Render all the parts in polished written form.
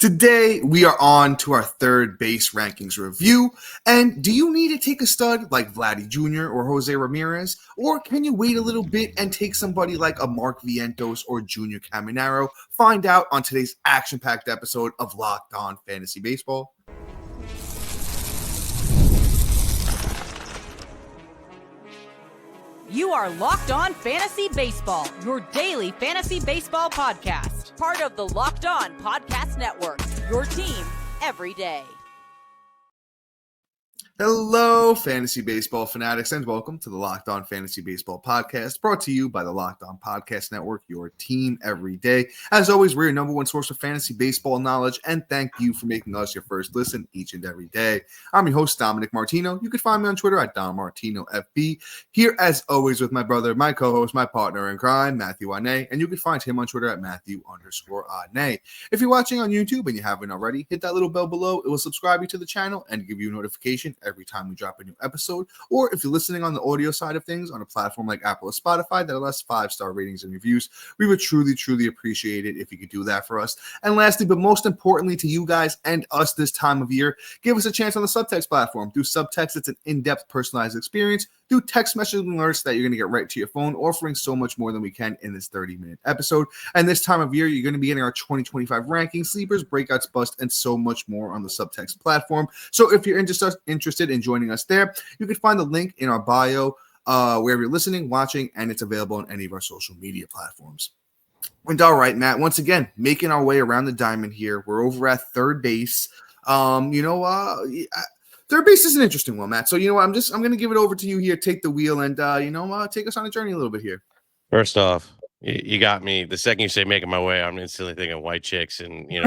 Today, we are on to our third base rankings review. And do you need to take a stud like Vladdy Jr. or Jose Ramirez? Or can you wait a little bit and take somebody like a Mark Vientos or Junior Caminero? Find out on today's action-packed episode of Locked On Fantasy Baseball. You are Locked On Fantasy Baseball, your daily fantasy baseball podcast. Part of the Locked On Podcast Network, your team every day. Hello, fantasy baseball fanatics, and welcome to the Locked On Fantasy Baseball podcast, brought to you by the Locked On Podcast Network, your team every day. As always, we're your number one source of fantasy baseball knowledge, and thank you for making us your first listen each and every day. I'm your host, Dominic Martino. You can find me on Twitter at DomMartinoFB. Here, as always, with my brother, my co-host, my partner in crime, Matthew Ane, and you can find him on Twitter at Matthew_Ane. If you're watching on YouTube and you haven't already, hit that little bell below. It will subscribe you to the channel and give you a notification every time we drop a new episode. Or if you're listening on the audio side of things on a platform like Apple or Spotify that allows 5-star ratings and reviews, we would truly appreciate it if you could do that for us. And lastly, but most importantly to you guys and us this time of year, give us a chance on the Subtext platform. Through Subtext, it's an in-depth personalized experience through text messaging alerts that you're going to get right to your phone, offering so much more than we can in this 30-minute episode. And this time of year, you're going to be getting our 2025 rankings, sleepers, breakouts, bust, and so much more on the Subtext platform. So if you're interested in joining us there, you can find the link in our bio wherever you're listening, watching, and it's available on any of our social media platforms. And all right, Matt, once again, making our way around the diamond here. We're over at third base. Third base is an interesting one, Matt. So, you know what? I'm going to give it over to you here. Take the wheel and, take us on a journey a little bit here. First off, you got me. The second you say making my way, I'm instantly thinking white chicks and, making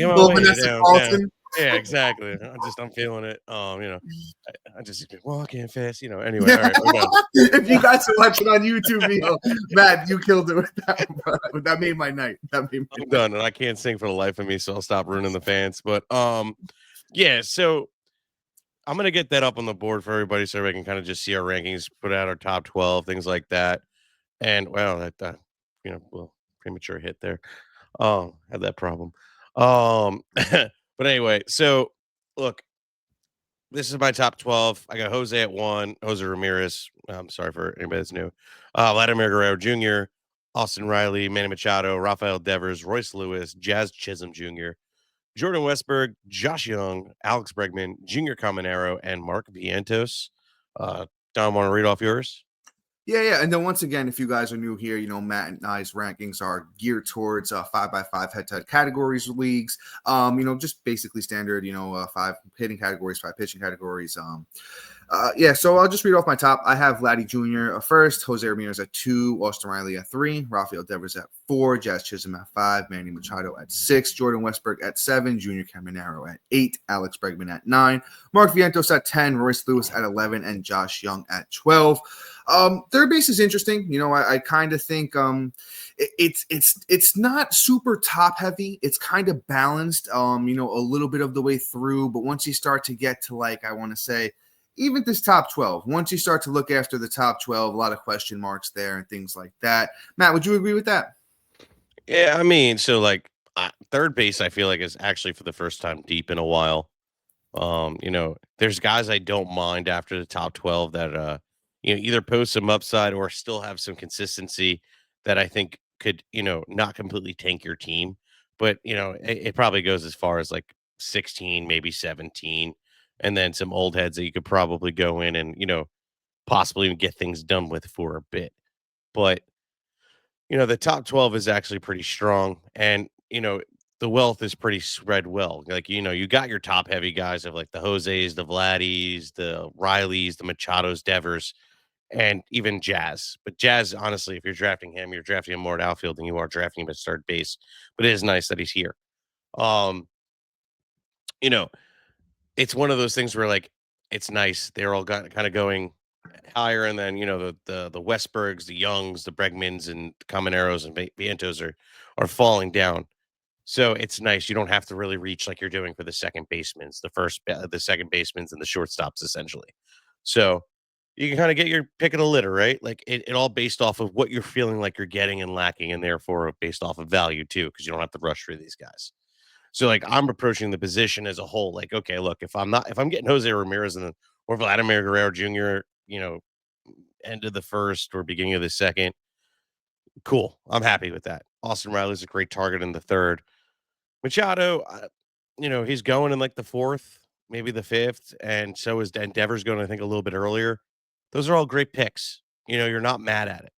my way down. Yeah, exactly. I'm feeling it. I just walking fast, anyway. All right, we're done. If you guys are watching on YouTube, Matt, you killed it with that. That made my night. I'm done, and I can't sing for the life of me, so I'll stop ruining the fans. But, yeah, so I'm going to get that up on the board for everybody so everybody can kind of just see our rankings, put out our top 12, things like that. And, well, premature hit there. Had that problem. But anyway, so, look, this is my top 12. I got Jose at 1, Jose Ramirez. I'm sorry for anybody that's new. Vladimir Guerrero Jr., Austin Riley, Manny Machado, Rafael Devers, Royce Lewis, Jazz Chisholm Jr., Jordan Westburg, Josh Young, Alex Bregman, Junior Caminero, and Mark Vientos. Don, want to read off yours? Yeah. And then once again, if you guys are new here, Matt and I's rankings are geared towards 5x5 head-to-head categories leagues. Just basically standard, 5 hitting categories, 5 pitching categories. So I'll just read off my top. I have Vladdy Jr. First, Jose Ramirez at 2, Austin Riley at 3, Rafael Devers at 4, Jazz Chisholm at 5, Manny Machado at 6, Jordan Westburg at 7, Junior Caminero at 8, Alex Bregman at 9, Mark Vientos at 10, Royce Lewis at 11, and Josh Young at 12. Third base is interesting. I kind of think it's not super top heavy. It's kind of balanced, a little bit of the way through. But once you start to get to even this top 12, once you start to look after the top 12, a lot of question marks there and things like that. Matt, would you agree with that? Yeah, third base, I feel like is actually for the first time deep in a while. There's guys I don't mind after the top 12 that, either post some upside or still have some consistency that I think could, not completely tank your team. But, it probably goes as far as 16, maybe 17. And then some old heads that you could probably go in and, possibly even get things done with for a bit. But, the top 12 is actually pretty strong. And, the wealth is pretty spread well. You got your top heavy guys of the Jose's, the Vladdies, the Rileys, the Machados, Devers, and even Jazz. But Jazz, honestly, if you're drafting him, you're drafting him more at outfield than you are drafting him at third base. But it is nice that he's here. It's one of those things where it's nice. They're all kind of going higher, and then the Westbergs, the Youngs, the Bregmans, and the Camineros and Vientos are falling down. So it's nice. You don't have to really reach like you're doing for the second basemans, the second basemans, and the shortstops essentially. So you can kind of get your pick of the litter, right? Like it all based off of what you're feeling like you're getting and lacking, and therefore based off of value too, because you don't have to rush through these guys. So like I'm approaching the position as a whole, like, okay, look, if I'm getting Jose Ramirez or Vladimir Guerrero Jr., end of the first or beginning of the second, cool. I'm happy with that. Austin Riley's a great target in the third. Machado, he's going in like the fourth, maybe the fifth, and so is Endeavor's going, I think, a little bit earlier. Those are all great picks. You're not mad at it.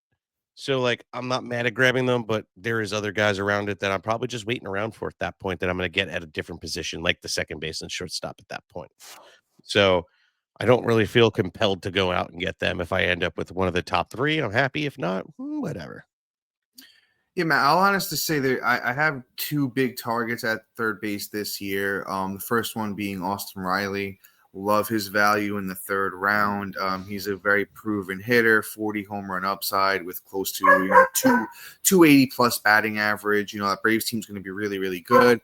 So, like, I'm not mad at grabbing them, but there is other guys around it that I'm probably just waiting around for at that point that I'm going to get at a different position, like the second base and shortstop at that point. So, I don't really feel compelled to go out and get them. If I end up with one of the top three, I'm happy. If not, whatever. Yeah, man, I'll honestly say that I have two big targets at third base this year. The first one being Austin Riley. Love his value in the third round. He's a very proven hitter, 40 home run upside with close to 280 plus batting average. That Braves team's going to be really, really good.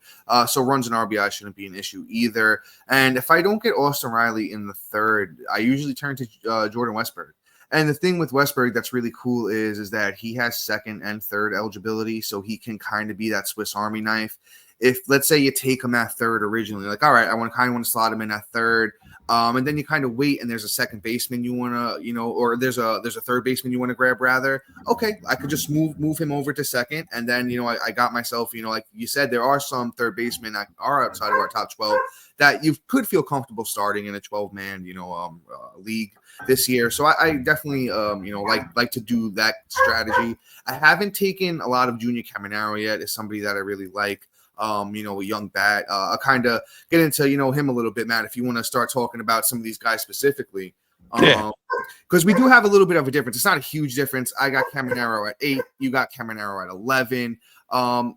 So runs and RBI shouldn't be an issue either. And if I don't get Austin Riley in the third, I usually turn to Jordan Westburg. And the thing with Westburg that's really cool is that he has second and third eligibility, so he can kind of be that Swiss Army knife. If, let's say, you take him at third originally, like, all right, I kind of want to slot him in at third, and then you kind of wait, and there's a second baseman you want to, or there's a third baseman you want to grab rather. Okay, I could just move him over to second, and then I got myself, like you said, there are some third basemen that are outside of our top 12 that you could feel comfortable starting in a 12-man, league this year. So I definitely, like to do that strategy. I haven't taken a lot of Junior Caminero yet. As somebody that I really like. A young bat. I'll kind of get into, him a little bit, Matt, if you want to start talking about some of these guys specifically. Because we do have a little bit of a difference. It's not a huge difference. I got Caminero at 8. You got Caminero at 11.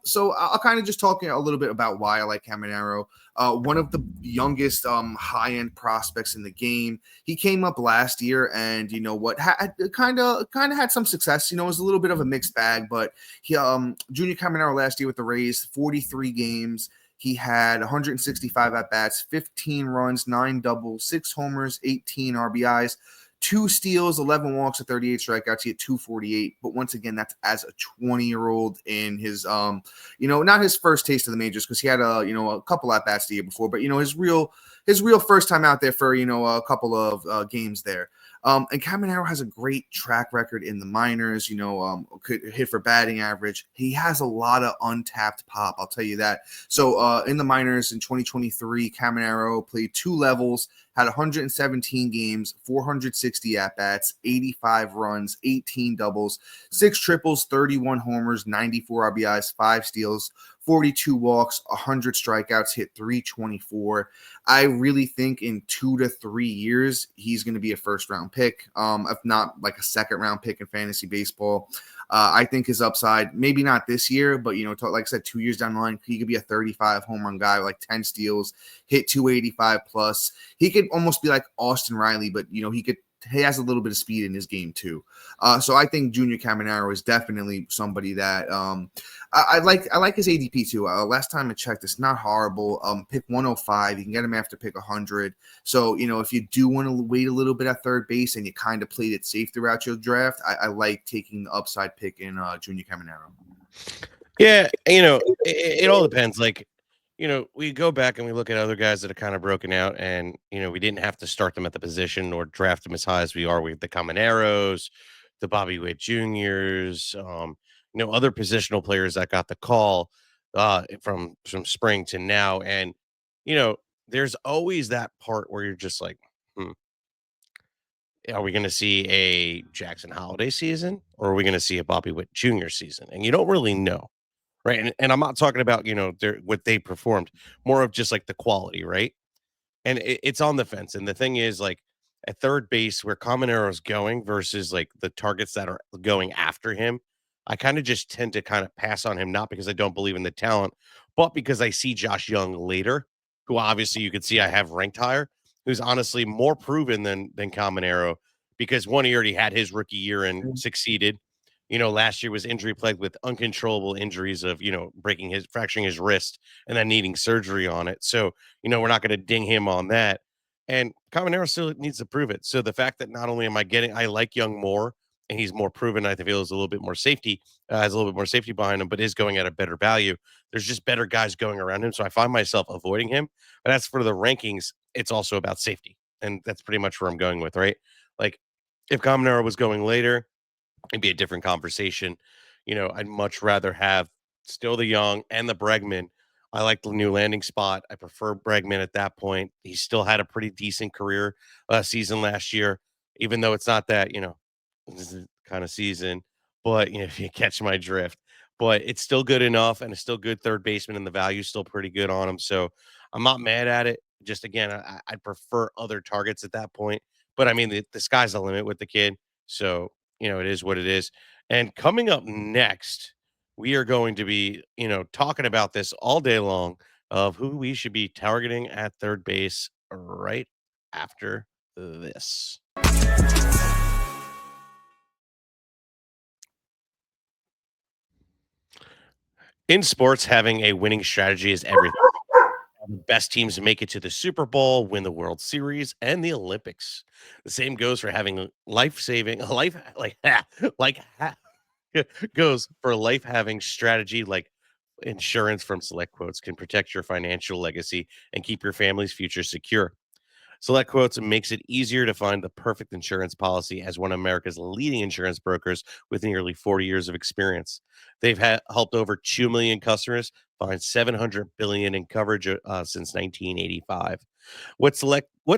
So I'll kind of just talk a little bit about why I like Caminero. One of the youngest high-end prospects in the game. He came up last year and had kind of had some success. It was a little bit of a mixed bag, but he Junior Caminero last year with the Rays, 43 games. He had 165 at-bats, 15 runs, 9 doubles, 6 homers, 18 RBIs, 2 steals, 11 walks, and 38 strikeouts. He had 248. But once again, that's as a 20-year-old in his, not his first taste of the majors, because he had a couple at bats the year before. But his real first time out there for a couple of games there. And Caminero has a great track record in the minors. Could hit for batting average. He has a lot of untapped pop. I'll tell you that. So in the minors in 2023, Caminero played 2 levels. Had 117 games, 460 at-bats, 85 runs, 18 doubles, 6 triples, 31 homers, 94 RBIs, 5 steals, 42 walks, 100 strikeouts, hit 324. I really think in 2 to 3 years, he's going to be a first-round pick, if not like a second-round pick in fantasy baseball. I think his upside, maybe not this year, but, like I said, 2 years down the line, he could be a 35 home run guy, like 10 steals, hit 285 plus. He could almost be like Austin Riley, but, he has a little bit of speed in his game too. So I think Junior Caminero is definitely somebody that I like his ADP too. Last time I checked, it's not horrible. Pick 105. You can get him after pick 100. So, if you do want to wait a little bit at third base and you kind of played it safe throughout your draft, I like taking the upside pick in Junior Caminero. Yeah, it all depends. Like, we go back and we look at other guys that are kind of broken out, and we didn't have to start them at the position or draft them as high as we are with the Camineros, the Bobby Witt Juniors, other positional players that got the call from spring to now. And there's always that part where you're just like, are we going to see a Jackson Holiday season, or are we going to see a Bobby Witt Jr. season? And you don't really know. Right. And I'm not talking about, what they performed, more of just like the quality. Right. And it's on the fence. And the thing is, like, at third base, where Caminero is going versus like the targets that are going after him, I kind of just tend to kind of pass on him, not because I don't believe in the talent, but because I see Josh Young later, who obviously you could see I have ranked higher, who's honestly more proven than Caminero, because one, he already had his rookie year and succeeded. Last year was injury plagued with uncontrollable injuries of, fracturing his wrist and then needing surgery on it. So, we're not going to ding him on that. And Caminero still needs to prove it. So the fact that not only am I like Young more, and he's more proven, I feel is a little bit more safety, has a little bit more safety behind him, but is going at a better value. There's just better guys going around him. So I find myself avoiding him. But as for the rankings, it's also about safety. And that's pretty much where I'm going with, right? Like if Caminero was going later, it'd be a different conversation. I'd much rather have still the Young and the Bregman. I like the new landing spot. I prefer Bregman at that point. He still had a pretty decent career season last year, even though it's not that, this is kind of season, but if you catch my drift, but it's still good enough and it's still good third baseman and the value's still pretty good on him. So I'm not mad at it. Just again, I'd prefer other targets at that point. But I mean, the sky's the limit with the kid. So, it is what it is. And coming up next, we are going to be, talking about this all day long of who we should be targeting at third base right after this. In sports, having a winning strategy is everything. The best teams make it to the Super Bowl, win the World Series, and the Olympics. The same goes for having life-saving life like goes for life-having strategy like insurance from Select Quotes can protect your financial legacy and keep your family's future secure. Select Quotes makes it easier to find the perfect insurance policy as one of America's leading insurance brokers with nearly 40 years of experience. They've helped over 2 million customers find 700 billion in coverage since 1985. What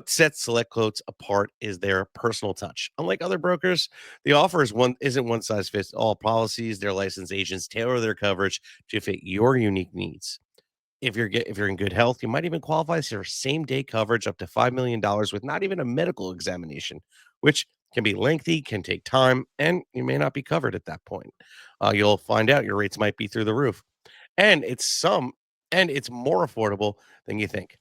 sets Select Quotes apart is their personal touch. Unlike other brokers, the offer isn't one size fits all policies. Their licensed agents tailor their coverage to fit your unique needs. If you're in good health, you might even qualify for same day coverage up to $5 million with not even a medical examination, which can be lengthy, can take time, and you may not be covered at that point. You'll find out your rates might be through the roof, and it's more affordable than you think.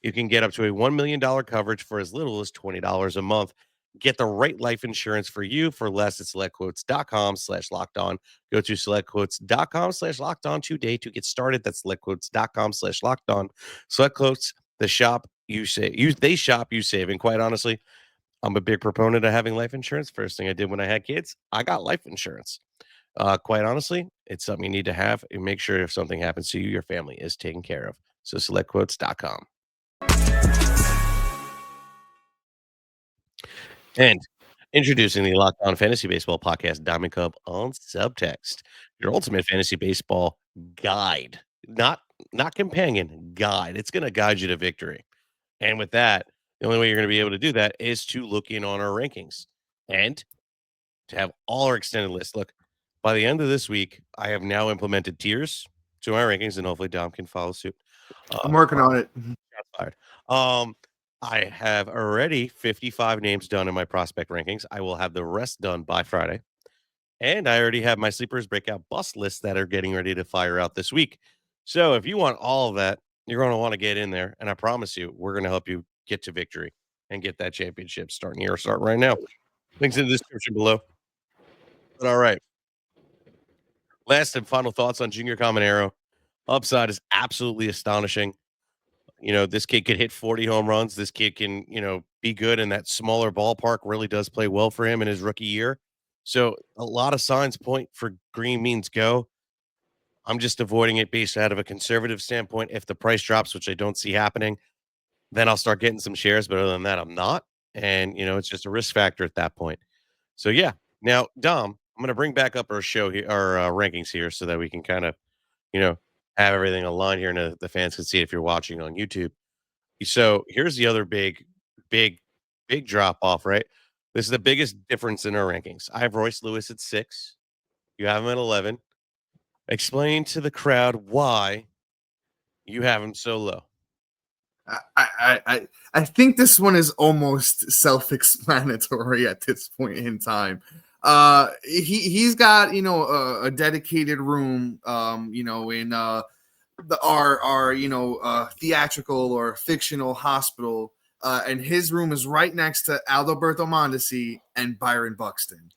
You can get up to a $1 million coverage for as little as $20 a month. Get the right life insurance for you for less at selectquotes.com/locked on. Go to selectquotes.com/locked on today to get started. That's selectquotes.com/locked on. Select Quotes, the shop you save. They shop, you save. And quite honestly, I'm a big proponent of having life insurance. First thing I did when I had kids, I got life insurance. Quite honestly, it's something you need to have and make sure if something happens to you, your family is taken care of. So selectquotes.com. And introducing the Locked On Fantasy Baseball podcast, Diamond Cub on Subtext, your ultimate fantasy baseball guide, not companion, guide. It's going to guide you to victory. And with that, the only way you're going to be able to do that is to look in on our rankings and to have all our extended list. Look, by the end of this week, I have now implemented tiers to my rankings, and hopefully Dom can follow suit. I'm working on it. Shots fired. I have already 55 names done in my prospect rankings. I will have the rest done by Friday. And I already have my sleepers breakout bust lists that are getting ready to fire out this week. So if you want all of that, you're going to want to get in there. And I promise you, we're going to help you get to victory and get that championship starting right now. Links in the description below. But all right. Last and final thoughts on Junior Caminero. Upside is absolutely astonishing. This kid could hit 40 home runs. This kid can, be good in that smaller ballpark, really does play well for him in his rookie year. So a lot of signs point for green means go. I'm just avoiding it based out of a conservative standpoint. If the price drops, which I don't see happening, then I'll start getting some shares. But other than that, I'm not. And, it's just a risk factor at that point. So, yeah. Now, Dom, I'm going to bring back up our show here, our rankings here so that we can kind of, have everything aligned here and the fans can see it if you're watching on YouTube. So here's the other big, big, big drop off, right? This is the biggest difference in our rankings. I have Royce Lewis at 6. You have him at 11. Explain to the crowd why you have him so low. I think this one is almost self-explanatory at this point in time. He's got a dedicated room in our theatrical or fictional hospital, and his room is right next to Alberto Mondesi and Byron Buxton.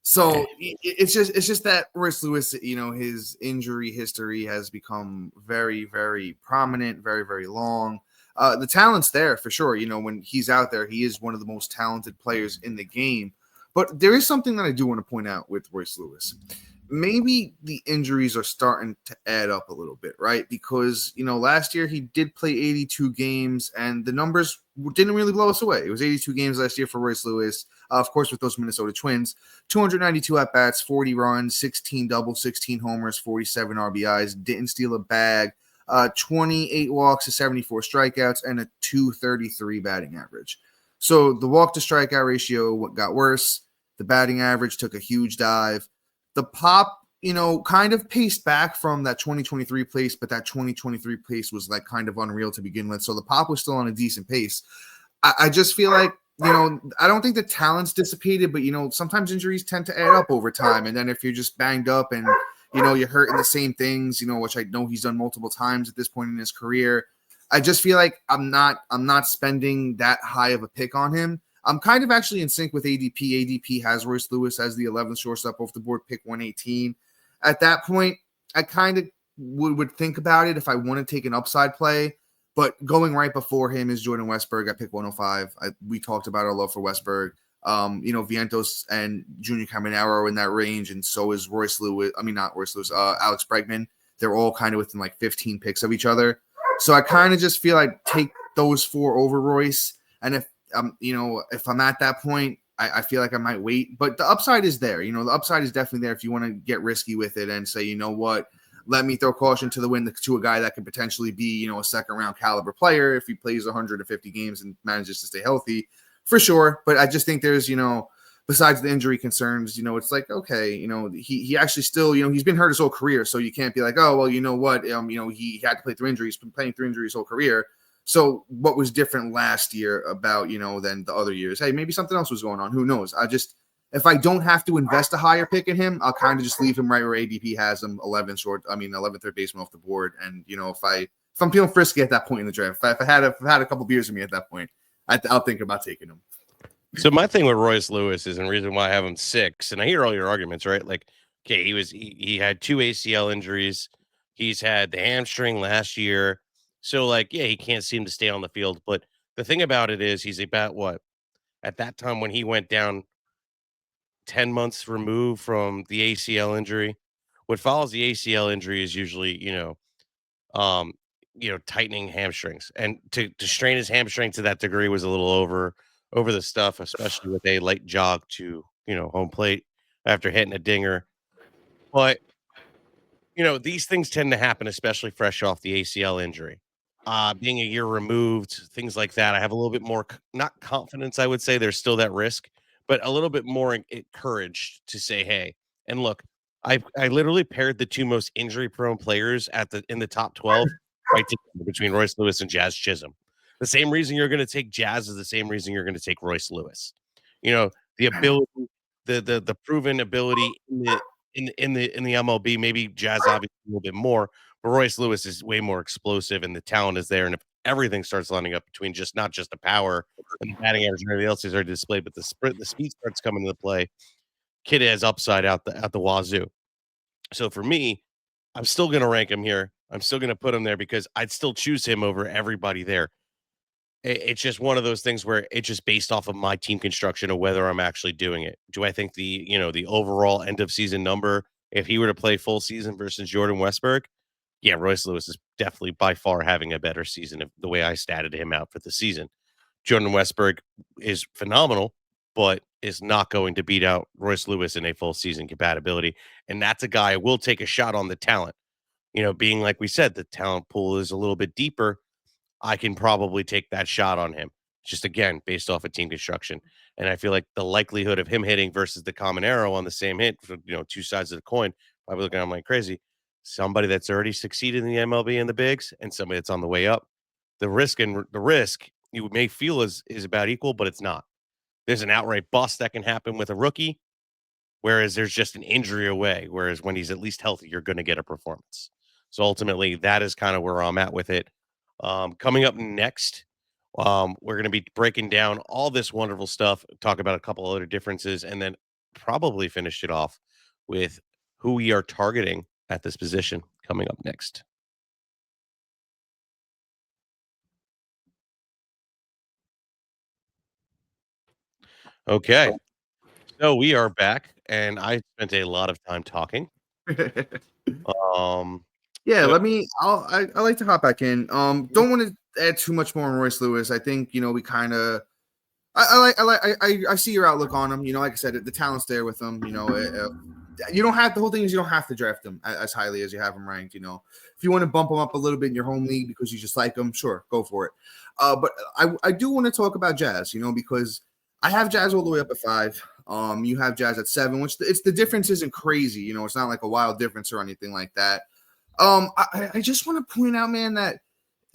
So it's just that Royce Lewis, his injury history has become very, very prominent, very, very long. The talent's there for sure. When he's out there, he is one of the most talented players in the game. But there is something that I do want to point out with Royce Lewis. Maybe the injuries are starting to add up a little bit, right? Because, last year he did play 82 games and the numbers didn't really blow us away. It was 82 games last year for Royce Lewis. Of course, with those Minnesota Twins, 292 at-bats, 40 runs, 16 doubles, 16 homers, 47 RBIs, didn't steal a bag, 28 walks, 74 strikeouts, and a 233 batting average. So the walk to strikeout ratio got worse. The batting average took a huge dive. The pop, kind of paced back from that 2023 pace, but that 2023 pace was like kind of unreal to begin with. So the pop was still on a decent pace. I just feel like, I don't think the talent's dissipated, but, sometimes injuries tend to add up over time. And then if you're just banged up and, you're hurting the same things, which I know he's done multiple times at this point in his career, I just feel like I'm not spending that high of a pick on him. I'm kind of actually in sync with ADP. ADP has Royce Lewis as the 11th shortstop off the board, pick 118. At that point, I kind of would think about it if I want to take an upside play. But going right before him is Jordan Westburg at pick 105. We talked about our love for Westburg. Vientos and Junior Caminero are in that range, and so is Royce Lewis. I mean, not Royce Lewis, Alex Bregman. They're all kind of within like 15 picks of each other. So I kind of just feel like take those four over Royce. And if I'm at that point, I feel like I might wait. But the upside is there. The upside is definitely there if you want to get risky with it and say, you know what, let me throw caution to the wind to a guy that could potentially be, a second-round caliber player if he plays 150 games and manages to stay healthy, for sure. But I just think there's, besides the injury concerns, it's like, okay, he actually still, he's been hurt his whole career. So you can't be like, oh, well, you know what, he had to play through injuries, been playing through injuries his whole career. So what was different last year about, than the other years? Hey, maybe something else was going on. Who knows? If I don't have to invest a higher pick in him, I'll kind of just leave him right where ADP has him, 11th third baseman off the board. And, if I'm feeling frisky at that point in the draft, if I had a couple beers with me at that point, I'll think about taking him. So my thing with Royce Lewis is, and the reason why I have him 6, and I hear all your arguments, right? Like, okay, he had 2 ACL injuries. He's had the hamstring last year. So, like, yeah, he can't seem to stay on the field. But the thing about it is he's about what? At that time when he went down 10 months removed from the ACL injury. What follows the ACL injury is usually, um, tightening hamstrings. And to strain his hamstring to that degree was a little over the stuff, especially with a late jog to, home plate after hitting a dinger. But these things tend to happen, especially fresh off the ACL injury. Being a year removed, things like that, I have a little bit more, not confidence, I would say. There's still that risk, but a little bit more encouraged to say, hey, and look, I literally paired the 2 most injury prone players in the top 12 right together between Royce Lewis and Jazz Chisholm. The same reason you're going to take Jazz is the same reason you're going to take Royce Lewis. The ability, the proven ability in the MLB, maybe Jazz obviously a little bit more, but Royce Lewis is way more explosive and the talent is there. And if everything starts lining up between not just the power and the batting average and everything else is already displayed, but the sprint, the speed starts coming into play, kid has upside out the wazoo. So for me, I'm still going to rank him here. I'm still going to put him there because I'd still choose him over everybody there. It's just one of those things where it's just based off of my team construction of whether I'm actually doing it. Do I think the overall end of season number, if he were to play full season versus Jordan Westburg, yeah, Royce Lewis is definitely by far having a better season of the way I statted him out for the season. Jordan Westburg is phenomenal, but is not going to beat out Royce Lewis in a full season compatibility. And that's a guy I will take a shot on the talent. Being like we said, the talent pool is a little bit deeper. I can probably take that shot on him. Just again, based off of team construction. And I feel like the likelihood of him hitting versus the common arrow on the same hit, for, 2 sides of the coin, probably looking at him like crazy. Somebody that's already succeeded in the MLB and the bigs, and somebody that's on the way up. The risk you may feel is about equal, but it's not. There's an outright bust that can happen with a rookie, whereas there's just an injury away. Whereas when he's at least healthy, you're going to get a performance. So ultimately, that is kind of where I'm at with it. Coming up next, we're going to be breaking down all this wonderful stuff, talk about a couple other differences, and then probably finish it off with who we are targeting at this position coming up next. Okay, so we are back, and I spent a lot of time talking. Um, Yeah, so I like to hop back in. Don't want to add too much more on Royce Lewis. I think we kind of. I see your outlook on him. Like I said, the talent's there with him. You don't have the whole thing is you don't have to draft him as highly as you have him ranked. If you want to bump him up a little bit in your home league because you just like him, sure, go for it. But I do want to talk about Jazz. Because I have Jazz all the way up at 5. You have Jazz at 7, which the difference isn't crazy. It's not like a wild difference or anything like that. I just want to point out, man, that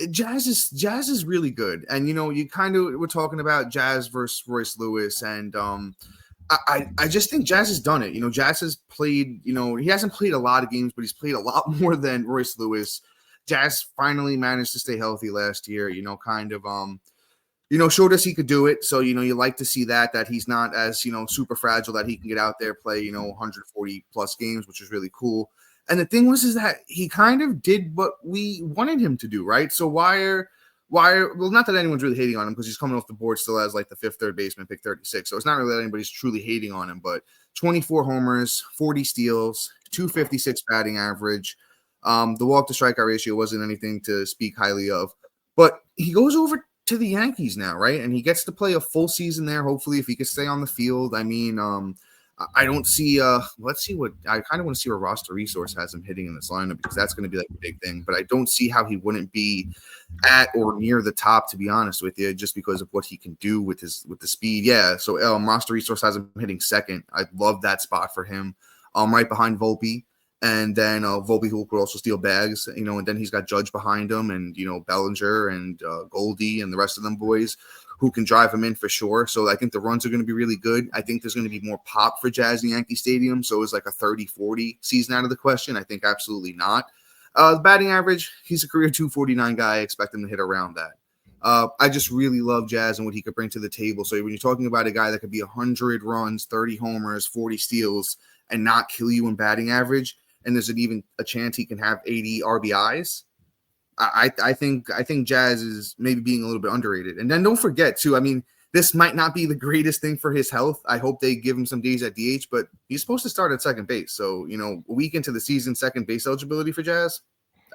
Jazz is really good, and you kind of were talking about Jazz versus Royce Lewis, and I just think Jazz has done it. Jazz has played. He hasn't played a lot of games, but he's played a lot more than Royce Lewis. Jazz finally managed to stay healthy last year. Showed us he could do it. So, you like to see that he's not as, super fragile, that he can get out there, play, 140 plus games, which is really cool. And the thing is that he kind of did what we wanted him to do, right? So well, not that anyone's really hating on him because he's coming off the board still as like the 5th third baseman, pick 36. So it's not really that anybody's truly hating on him, but 24 homers, 40 steals, 256 batting average. The walk to strikeout ratio wasn't anything to speak highly of, but he goes over to the Yankees now, right? And he gets to play a full season there. Hopefully, if he could stay on the field. I mean, I don't see. Let's see what I kind of want to see where roster resource has him hitting in this lineup, because that's going to be like a big thing. But I don't see how he wouldn't be at or near the top, to be honest with you, just because of what he can do with the speed. Yeah. So roster resource has him hitting 2nd. I love that spot for him. Right behind Volpe. And then Volpe, who could also steal bags, and then he's got Judge behind him, and Bellinger and Goldie and the rest of them boys who can drive him in for sure. So I think the runs are going to be really good. I think there's going to be more pop for Jazz in Yankee Stadium. So it's like a 30-40 season out of the question. I think absolutely not. The batting average, he's a career 249 guy. I expect him to hit around that. I just really love Jazz and what he could bring to the table. So when you're talking about a guy that could be 100 runs, 30 homers, 40 steals, and not kill you in batting average, and there's even a chance he can have 80 RBIs. I think Jazz is maybe being a little bit underrated. And then don't forget too, I mean, this might not be the greatest thing for his health. I hope they give him some days at DH, but he's supposed to start at second base. So, a week into the season, second base eligibility for Jazz,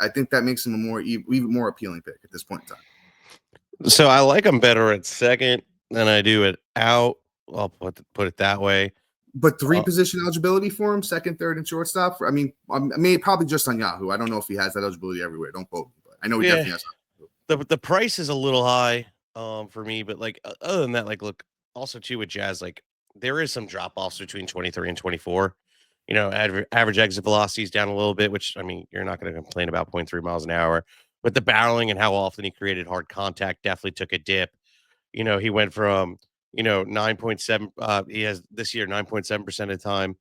I think that makes him even more appealing pick at this point in time. So I like him better at 2nd than I do at out. I'll put it that way. But 3 position eligibility for him, 2nd, 3rd, and shortstop. I mean, probably just on Yahoo. I don't know if he has that eligibility everywhere. Don't quote me, but I know he definitely has. The price is a little high for me, but like other than that, like look, also too with Jazz, like there is some drop offs between 23 and 24. Average exit velocity is down a little bit, which I mean, you're not going to complain about 0.3 miles an hour, but the barreling and how often he created hard contact definitely took a dip. He went from 9.7. He has this year 9.7% of the time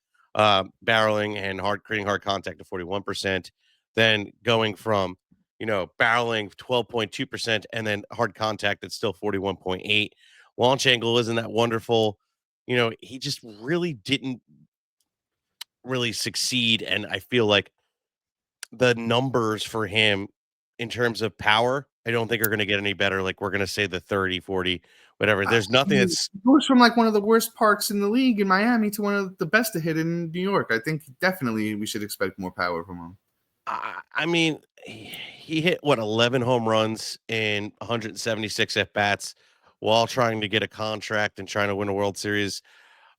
barreling and creating hard contact to 41%. Then going from barreling 12.2% and then hard contact that's still 41.8. Launch angle isn't that wonderful. He just really didn't really succeed. And I feel like the numbers for him in terms of power, I don't think are going to get any better. Like we're going to say the 30, 40, whatever. There's nothing that's goes from like one of the worst parks in the league in Miami to one of the best to hit in New York. I think definitely we should expect more power from him. I mean, he hit 11 home runs in 176 at bats while trying to get a contract and trying to win a World Series.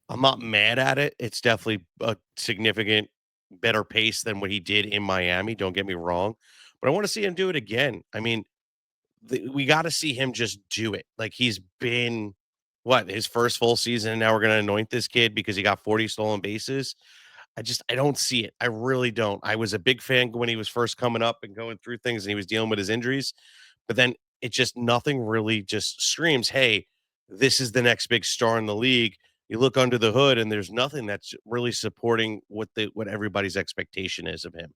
I'm not mad at it. It's definitely a significant better pace than what he did in Miami. Don't get me wrong, but I want to see him do it again. I mean, we got to see him just do it. Like he's been his first full season, and now we're going to anoint this kid because he got 40 stolen bases. I don't see it. I really don't. I was a big fan when he was first coming up and going through things and he was dealing with his injuries, but then it just nothing really just screams, hey, this is the next big star in the league. You look under the hood and there's nothing that's really supporting what everybody's expectation is of him.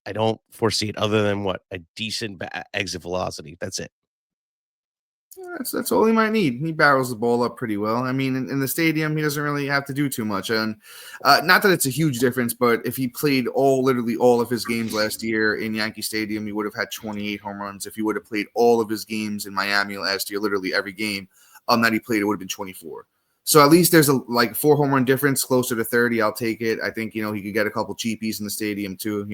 I don't foresee it other than a decent exit velocity. That's it. That's all he might need. He barrels the ball up pretty well. I mean, in the stadium, he doesn't really have to do too much. And not that it's a huge difference, but if he played literally all of his games last year in Yankee Stadium, he would have had 28 home runs. If he would have played all of his games in Miami last year, literally every game that he played, it would have been 24. So at least there's a like 4 home run difference, closer to 30. I'll take it. I think, he could get a couple cheapies in the stadium too.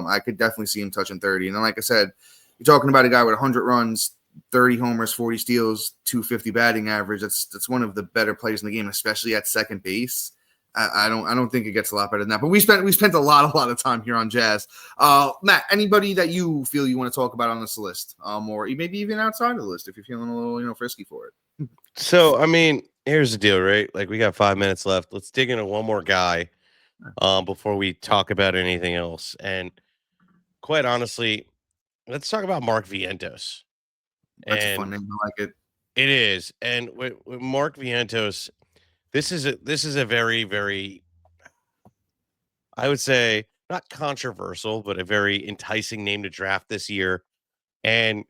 I could definitely see him touching 30. And then, like I said, you're talking about a guy with 100 runs, 30 homers, 40 steals, 250 batting average. That's one of the better players in the game, especially at second base. I don't think it gets a lot better than that. But we spent a lot of time here on Jazz. Matt, anybody that you feel you want to talk about on this list, or maybe even outside of the list if you're feeling a little frisky for it. So, I mean, here's the deal, right? Like, we got 5 minutes left. Let's dig into one more guy before we talk about anything else. And quite honestly, let's talk about Mark Vientos. That's a fun And name. I like it. it is. And with Mark Vientos, this is a very, very, I would say, not controversial, but a very enticing name to draft this year. And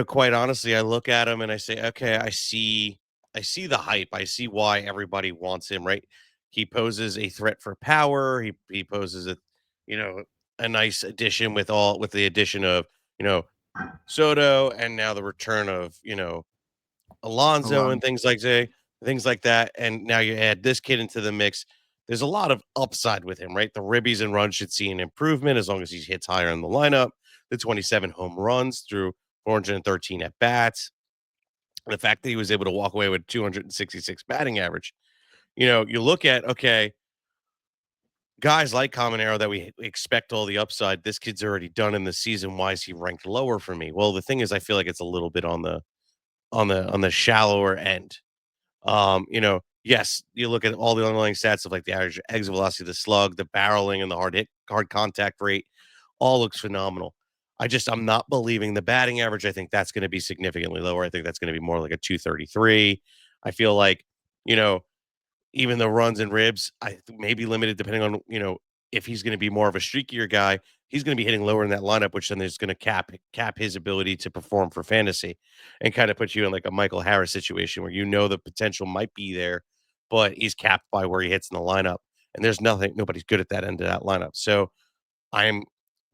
quite honestly, I look at him and I say, okay, I see the hype. I see why everybody wants him, right? He poses a threat for power. He poses you know, a nice addition with the addition of, Soto, and now the return of, Alonso and things like that. And now you add this kid into the mix. There's a lot of upside with him, right? The ribbies and runs should see an improvement as long as he hits higher in the lineup. The 27 home runs through 413 at bats. The fact that he was able to walk away with 266 batting average. You look at, okay, guys like Caminero that we expect all the upside. This kid's already done in the season. Why is he ranked lower for me? Well, the thing is, I feel like it's a little bit on the shallower end. Yes, you look at all the underlying stats of like the average exit velocity, the slug, the barreling, and the hard contact rate, all looks phenomenal. I'm not believing the batting average. I think that's going to be significantly lower. I think that's going to be more like a 233. I feel like, you know, even the runs and ribs, I may be limited depending on, if he's going to be more of a streakier guy, he's going to be hitting lower in that lineup, which then is going to cap his ability to perform for fantasy and kind of put you in like a Michael Harris situation where the potential might be there, but he's capped by where he hits in the lineup. And nobody's good at that end of that lineup. So I'm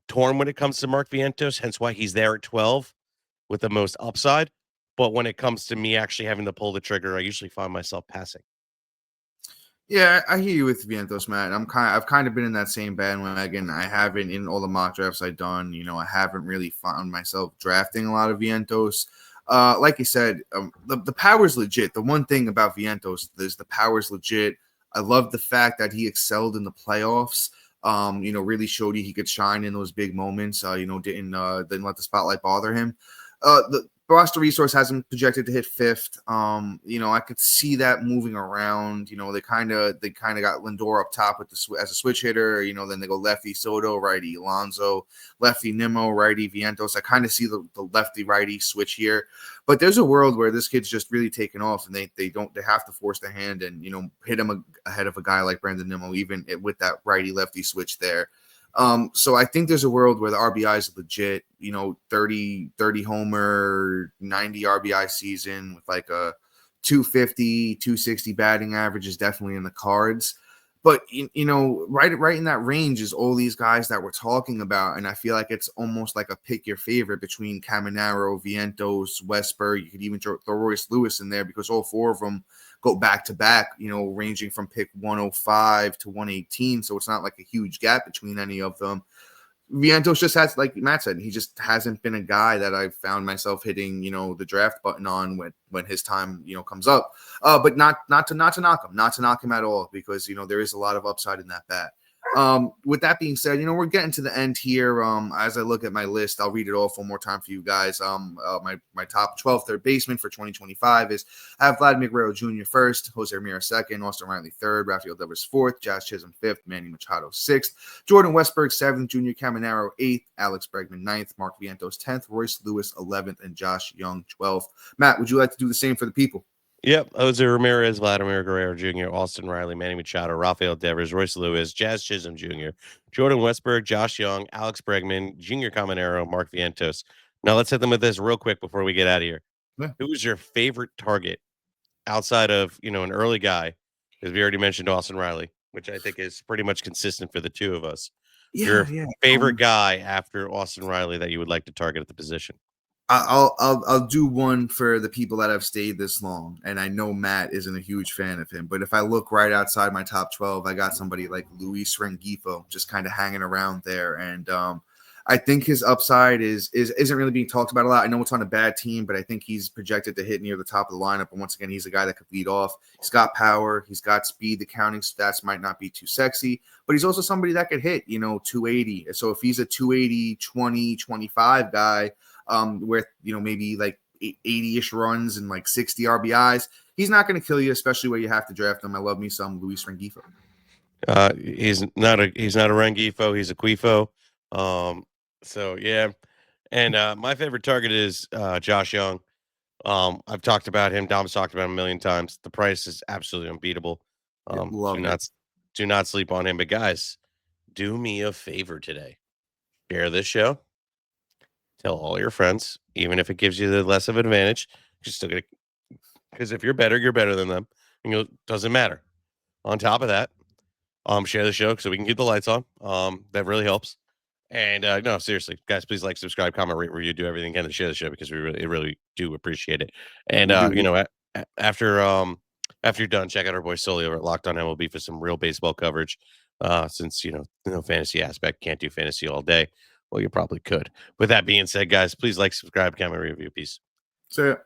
torn when it comes to Mark Vientos, hence why he's there at 12 with the most upside. But when it comes to me actually having to pull the trigger, I usually find myself passing. Yeah, I hear you with Vientos, Matt. I've kind of been in that same bandwagon. I haven't in all the mock drafts I've done. I haven't really found myself drafting a lot of Vientos. Like you said, the power's legit. The one thing about Vientos is the power's legit. I love the fact that he excelled in the playoffs. Really showed you he could shine in those big moments. Didn't let the spotlight bother him. The roster resource has him projected to hit 5th. I could see that moving around. They kind of got Lindor up top as a switch hitter. Then they go lefty Soto, righty Alonso, lefty Nimmo, righty Vientos. I kind of see the lefty righty switch here. But there's a world where this kid's just really taken off, and they have to force the hand and hit him ahead of a guy like Brandon Nimmo, even with that righty lefty switch there. So I think there's a world where the RBI is legit, 30 homer, 90 RBI season with like a 250, 260 batting average is definitely in the cards. But, right in that range is all these guys that we're talking about. And I feel like it's almost like a pick your favorite between Caminero, Vientos, Westburg. You could even throw Royce Lewis in there because all 4 of them go back to back, ranging from pick 105 to 118. So it's not like a huge gap between any of them. Vientos just has, like Matt said, he just hasn't been a guy that I've found myself hitting, the draft button on when his time, comes up. But not to knock him at all, because, there is a lot of upside in that bat. With that being said, we're getting to the end here. As I look at my list, I'll read it off one more time for you guys. My top 12 third baseman for 2025 is I have Vladimir Guerrero Jr. first, Jose Ramirez second, Austin Riley third, Rafael fourth, Jazz Chisholm fifth, Manny Machado sixth, Jordan Westburg seventh, Junior Caminero eighth, Alex Bregman ninth, Mark Vientos 10th, Royce Lewis 11th, and Josh Young 12th. Matt, would you like to do the same for the people? Yep. Jose Ramirez, Vladimir Guerrero Jr., Austin Riley, Manny Machado, Rafael Devers, Royce Lewis, Jazz Chisholm Jr., Jordan Westburg, Josh Young, Alex Bregman, Junior Caminero, Mark Vientos. Now let's hit them with this real quick before we get out of here. Yeah. Who was your favorite target outside of, an early guy? Because we already mentioned Austin Riley, which I think is pretty much consistent for the two of us. Yeah, your favorite guy after Austin Riley that you would like to target at the position? I'll do one for the people that have stayed this long, and I know Matt isn't a huge fan of him, but if I look right outside my top 12, I got somebody like Luis Rengifo just kind of hanging around there, and I think his upside isn't really being talked about a lot. I know it's on a bad team, but I think he's projected to hit near the top of the lineup. And once again, he's a guy that could lead off. He's got power, he's got speed. The counting stats might not be too sexy, but he's also somebody that could hit 280. So if he's a 280, 20, 25 guy, with maybe like 80-ish runs and like 60 RBIs, he's not going to kill you, especially where you have to draft him. I love me some Luis Rengifo. He's not a Rengifo, he's a Quifo. So yeah, and my favorite target is Josh Young. I've talked about him. Dom's talked about him a million times. The price is absolutely unbeatable. Do not sleep on him. But guys, do me a favor today. Share this show. Tell all your friends, even if it gives you the less of an advantage. You're still gonna, because if you're better than them. And doesn't matter. On top of that, share the show so we can keep the lights on. That really helps. And no, seriously, guys, please like, subscribe, comment, rate, review, do everything you can to share the show because we really do appreciate it. And after you're done, check out our boy Sully over at Locked On MLB for some real baseball coverage. Since no fantasy aspect, can't do fantasy all day. Well, you probably could. With that being said, guys, please like, subscribe, comment, review. Peace. So.